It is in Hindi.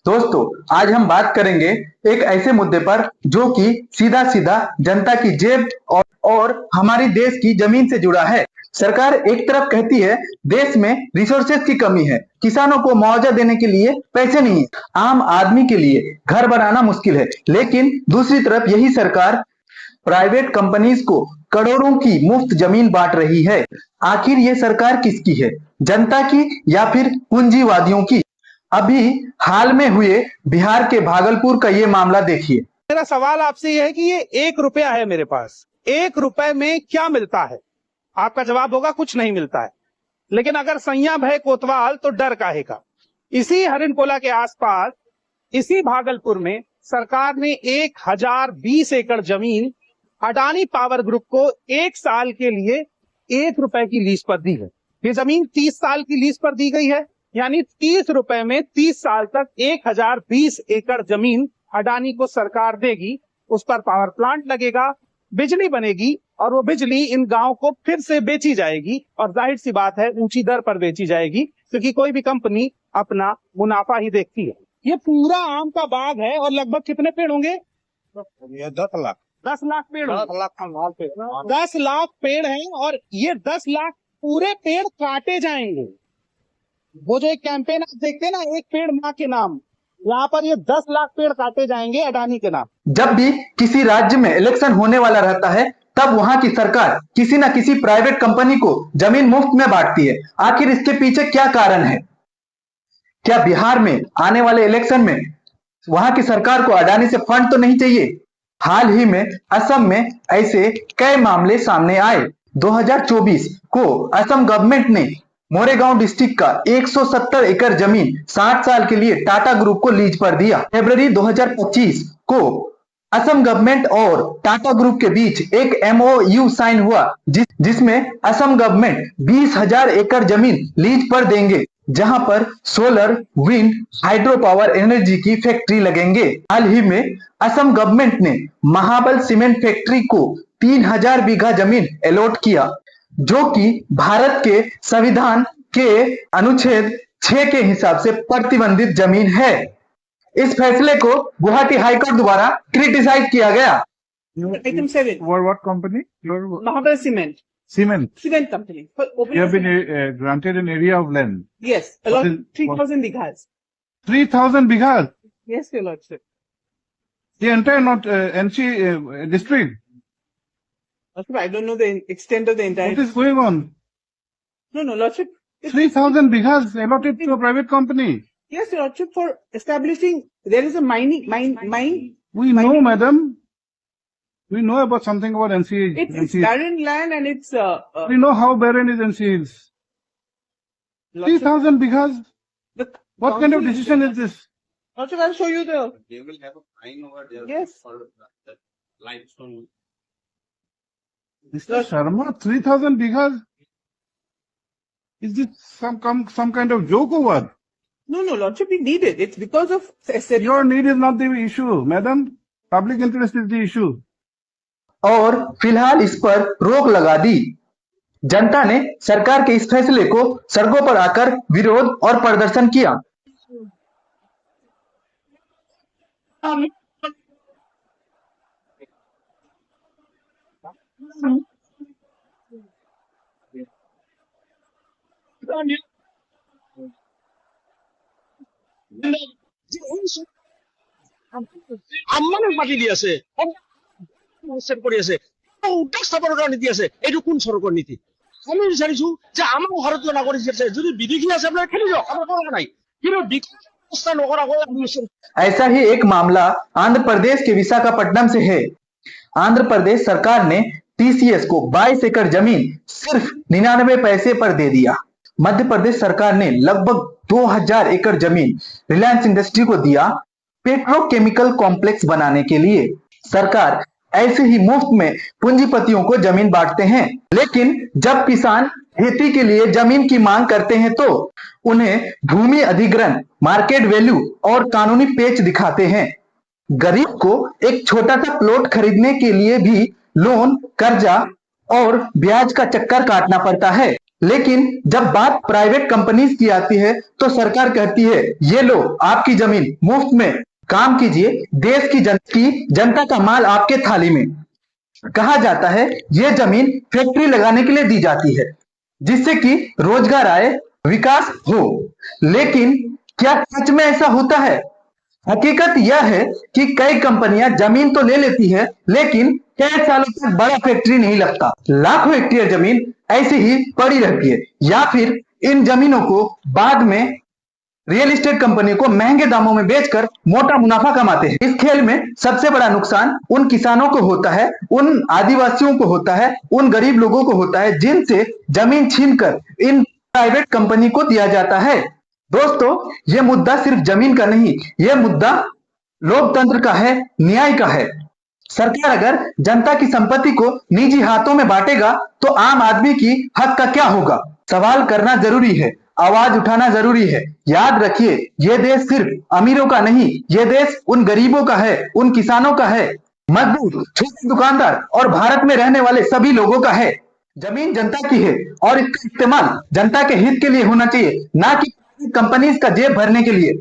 दोस्तों, आज हम बात करेंगे एक ऐसे मुद्दे पर जो कि सीधा सीधा जनता की जेब और हमारी देश की जमीन से जुड़ा है। सरकार एक तरफ कहती है देश में रिसोर्सेज की कमी है, किसानों को मुआवजा देने के लिए पैसे नहीं है, आम आदमी के लिए घर बनाना मुश्किल है, लेकिन दूसरी तरफ यही सरकार प्राइवेट कंपनीज को करोड़ों की मुफ्त जमीन बांट रही है। आखिर ये सरकार किसकी है, जनता की या फिर पूंजीवादियों की? अभी हाल में हुए बिहार के भागलपुर का ये मामला देखिए। मेरा सवाल आपसे यह है कि ये 1 रुपया है मेरे पास, 1 रुपए में क्या मिलता है? आपका जवाब होगा कुछ नहीं मिलता है। लेकिन अगर संयम है कोतवाल तो डर काहे का। इसी हरिणकोला के आसपास, इसी भागलपुर में सरकार ने 1020 एकड़ जमीन अडानी पावर ग्रुप को 1 साल के लिए 1 रुपए की लीज पर दी है। ये जमीन 30 साल की लीज पर दी गई है, यानी 30 रुपए में 30 साल तक 1020 एकड़ जमीन अडानी को सरकार देगी। उस पर पावर प्लांट लगेगा, बिजली बनेगी और वो बिजली इन गांव को फिर से बेची जाएगी और जाहिर सी बात है ऊंची दर पर बेची जाएगी, क्योंकि कोई भी कंपनी अपना मुनाफा ही देखती है। ये पूरा आम का बाग है और लगभग कितने पेड़ होंगे? 10 लाख 10 लाख पेड़ 10 लाख 10 लाख पेड़ हैं और ये 10 लाख पूरे पेड़ काटे जाएंगे। वो जो एक कैंपेन आप देखते हैं ना, एक पेड़ माँ के नाम, यहाँ पर ये 10 लाख पेड़ काटे जाएंगे अडानी के नाम। जब भी किसी राज्य में इलेक्शन होने वाला रहता है तब वहां की सरकार किसी न किसी प्राइवेट कंपनी को जमीन मुफ्त में बांटती है। आखिर इसके पीछे क्या कारण है? क्या बिहार में आने वाले इलेक्शन में वहां की सरकार को अडानी से फंड तो नहीं चाहिए? हाल ही में असम में ऐसे कई मामले सामने आए। 2024 को असम गवर्नमेंट ने मोरेगांव डिस्ट्रिक्ट का 170 एकड़ जमीन 60 साल के लिए टाटा ग्रुप को लीज पर दिया। फरवरी 2025 को असम गवर्नमेंट और टाटा ग्रुप के बीच एक MOU साइन हुआ, जिसमें असम गवर्नमेंट 20,000 एकड़ जमीन लीज पर देंगे, जहां पर solar, wind, hydro power energy की फैक्ट्री लगेंगे। हाल ही में असम गवर्नमेंट ने महाबल सीमेंट फैक्ट्री को 3000 बीघा जमीन अलॉट किया, जो कि भारत के संविधान के अनुच्छेद 6 के हिसाब से प्रतिबंधित जमीन है। इस फैसले को गुवाहाटी हाईकोर्ट द्वारा क्रिटिसाइज किया गया। Item 7. What company? Mahabal Cement. Cement. Cement company. You have been granted an area of land. Yes, What along is- 3,000 bighas. 3,000 bighas. Yes, your lordship. The entire not NC district. Lordship, I don't know the extent of the entire. What is going on? No, lordship. 3,000 bighas allotted to a private company. Yes, your lordship, for establishing, there is a mine. We know, madam. We know about something about NC. It's barren land and it's, We know how barren is NC Hills. lordship, 3,000 bighas. the What kind of council- decision is this? Lordship, I'll show you the, They will have a fine over there. Yes. For the limestone. Mr. Sharma, 3,000 bighas? Is this some kind of joke or what? no, lordship, we need it. It's because of, Your need is not the issue, madam. Public interest is the issue. और फिलहाल इस पर रोक लगा दी। जनता ने सरकार के इस फैसले को सड़कों पर आकर विरोध और प्रदर्शन किया। আমানে মাটি দি আছে কৰি আছে উদ্যোগ স্থাপনৰ কাৰণে দি আছে। এইটো কোন চৰকাৰ নীতি? আমি বিচাৰিছো যে আমাৰ ভাৰতীয় নাগৰিক আছে, যদি বিদেশী আছে আপোনাৰ খেলি যাওক, আমাৰ কথা নাই, কিন্তু বিকাশ ব্যৱস্থা নকৰাকৈ আমি ऐसा ही एक मामला आंध्र प्रदेश के विशाखापट्टनम से है। आंध्र प्रदेश सरकार ने TCS को 22 एकड़ जमीन सिर्फ 99 पैसे पर दे दिया। मध्य प्रदेश सरकार ने लगभग 2000 एकड़ जमीन रिलायंस इंडस्ट्री को दिया पेट्रोकेमिकल कॉम्प्लेक्स बनाने के लिए। सरकार ऐसे ही मुफ्त में पूंजीपतियों को जमीन बांटते हैं, लेकिन जब किसान खेती के लिए जमीन की मांग करते हैं तो उन्हें भूमि अधिग्रहण, मार्केट वैल्यू और कानूनी पेच दिखाते हैं। गरीब को एक छोटा सा प्लॉट खरीदने के लिए भी लोन, कर्जा और ब्याज का चक्कर काटना पड़ता है। लेकिन जब बात प्राइवेट कंपनीज की आती है तो सरकार कहती है ये लो आपकी जमीन मुफ्त में काम कीजिए, देश की जनता का माल आपके थाली में। कहा जाता है ये जमीन फैक्ट्री लगाने के लिए दी जाती है जिससे कि रोजगार आए, विकास हो। लेकिन क्या सच में ऐसा होता है? हकीकत यह है कि कई कंपनियां जमीन तो ले लेती है लेकिन कई सालों तक बड़ा फैक्ट्री नहीं लगता। लाखों हेक्टेयर जमीन ऐसे ही पड़ी रहती है या फिर इन जमीनों को बाद में रियल एस्टेट कंपनी को महंगे दामों में बेचकर मोटा मुनाफा कमाते हैं। इस खेल में सबसे बड़ा नुकसान उन किसानों को होता है, उन आदिवासियों को होता है, उन गरीब लोगों को होता है जिनसे जमीन छीनकर इन प्राइवेट कंपनी को दिया जाता है। दोस्तों, यह मुद्दा सिर्फ जमीन का नहीं, यह मुद्दा लोकतंत्र का है, न्याय का है। सरकार अगर जनता की संपत्ति को निजी हाथों में बांटेगा तो आम आदमी की हक का क्या होगा? सवाल करना जरूरी है, आवाज उठाना जरूरी है। याद रखिए, यह देश सिर्फ अमीरों का नहीं, यह देश उन गरीबों का है, उन किसानों का है, मजदूर, छोटे दुकानदार और भारत में रहने वाले सभी लोगों का है। जमीन जनता की है और इसका इस्तेमाल जनता के हित के लिए होना चाहिए, ना कि कंपनीज का जेब भरने के लिए।